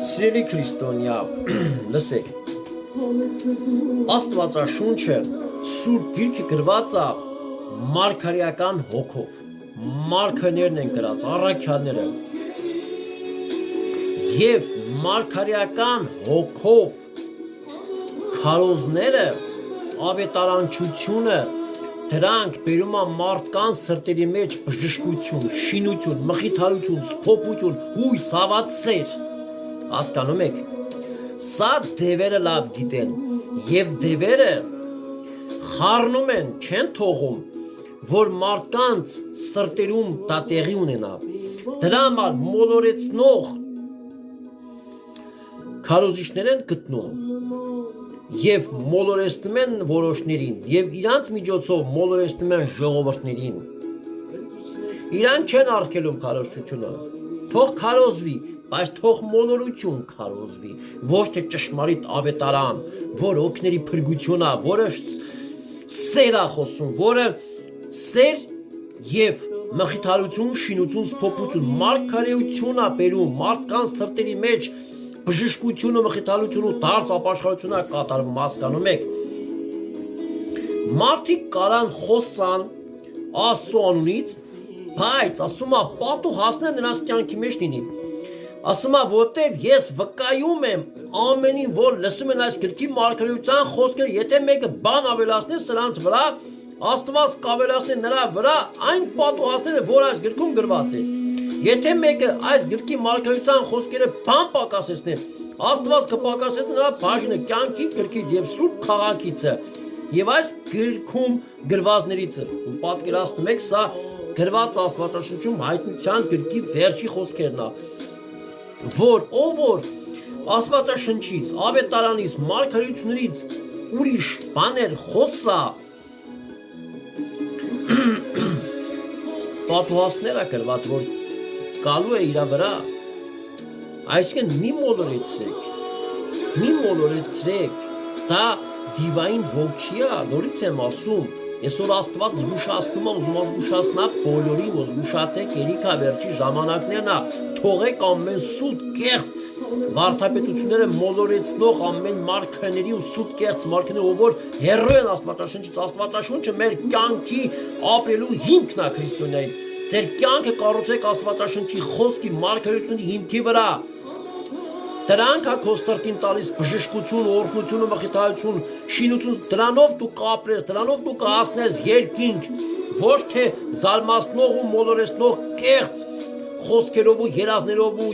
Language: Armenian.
Սիրելի քրիստոնյա, լսեք, Աստվածաշունչը Սուրբ Գիրքը գրված է մարգարեական հոգով, մարգարեներն են գրած, առաքյալները, և մարգարեական հոգով քարոզները, ավետարանչությունը, դրանք բերում են մարդկանց սրտերի մեջ բժշկություն, շինություն, մխիթարություն, սփոփություն, հույս, հավատսեր, հասկանում եք, սա դևերը լավ գիտեն, և դևերը խառնում են, չեն թողում, որ մարդկանց սրտերում դա տեղի ունենա, դրա համար մոլորեցնող քարոզիչներ են գտնում և մոլորեցնում են որոշներին և իրանց միջոցով մոլորեցնում են ժողովուրդներին, իրան չեն արգելում քարոզչությունը, թող քարոզվի, բայց թող մոլորություն քարոզվի, ոչ թե ճշմարիտ ավետարան, որ օգների փրկություն է, որը սեր է խոսում, որը սեր և մխիթարություն, շինություն, սփոփություն, մարգարեություն է բերում մարդկանց սրտերի մեջ բժշկությունը, մխիթարությունը, դարձ ապաշխարությունը կատարվում, հասկանում եք։ Մարդիկ կարան խոսան Աստծո անունից, բայց ասում է պատու հասնեն նրանց կյանքի մեջ լինի։ Ասում է, որտև ես վկայում եմ ամենին, որ լսում են այս գրքի մարգարեության խոսքերը, եթե մեկը բան ավելացնի սրանց վրա, Աստված կավելացնի նրա վրա այն պատուհասները, որ այս գրքում գրված է։ Եթե մեկը այս գրքի մարգարեության խոսքերը բան պակասեցնի, Աստված կպակասեցնի նրա բաժինը կյանքի գրքից և սուրբ քաղաքիցը և այս գրքում գրվածներից է։ Պատկերացնում եք, սա գրված Աստվածաշնչում հայտնության գրքի վերջի խոսքերն է, որ Աստվածաշնչից, ավետարանից, մարգարեություններից ուրիշ բաներ խոսա, պատուհասներ է գրված, որ գալու է իրա վրա, այսինքն մի մոլորեցրեք, դա դիվային ոգի է, նորից եմ ասում, այսօր Աստված զգուշացնում է, ուզում է զգուշացնա բոլորին, որ զգուշացեք, երիքա վերջի ժամանակներն է, թողեք ամեն սուտ կեղծ վարդապետությունները մոլորեցնող ամեն մարգարեների ու սուտ կեղծ մարգարեների, ով որ հեռու են Աստվածաշնչից, Աստվածաշունչը մեր կյանքի ապրելու հիմքն է քրիստոնյայի, ձեր կյանքը կառուցեք Աստվածաշնչի խոսքի մարգարեությունների հիմքի վրա, դրանք է քո սրտին տալիս բժշկություն, օրհնություն, մխիթարություն, շինություն, դրանով դու կապրես, դրանով դու կհասնես երկինք, ոչ թե զարմացնող ու մոլորեցնող կեղծ խոսքերով ու երազներով ու